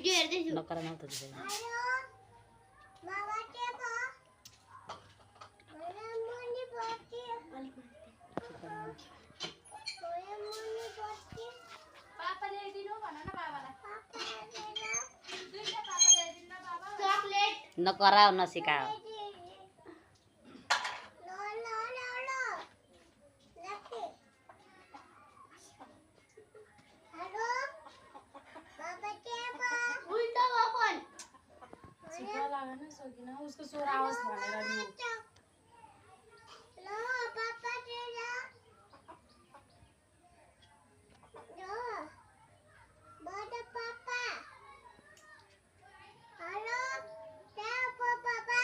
video हेर्दै छु नकर न त दिदी बाबा के भयो मलाई मुनि बस्ती पापाले दिनु भन न बाबालाई दुईटा पापाले दिनु न बाबा चकलेट नकराओ नसिकाओ उसको स्वर आओस् भनेर नि ल पापा के ल बडा पापा हेलो क्या पो पापा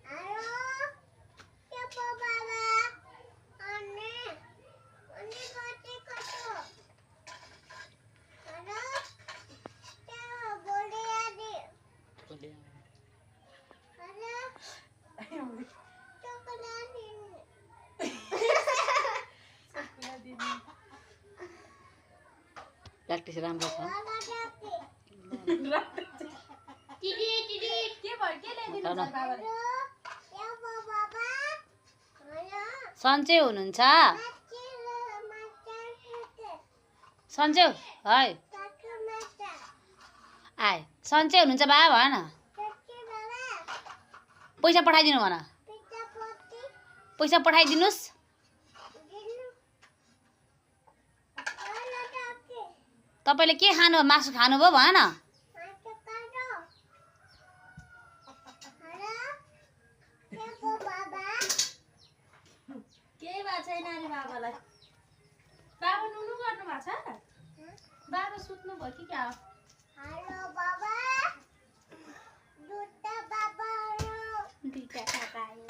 हेलो क्या पो बाबा अन्ने कति कतो हेलो क्या बोले आदि प्र्याक्टिस राम्रो छ दिदी दिदी के भयो के ल्याइदिनु हुन्छ बाबाले सन्चै हुनुहुन्छ सन्चै है आए सन्चै हुनुहुन्छ बा भन पैसा पठाइदिनु भन पैसा पठाइदिनुस् तपाईले के खानु मासु खानुभयो भन न केही भएको छैन अरे बाबालाई बाबा नुनु गर्नु भएको छ बाबा सुत्नु भयो कि क्या हेलो बाबा दुईटा बाबा दुईटा बाबा आयो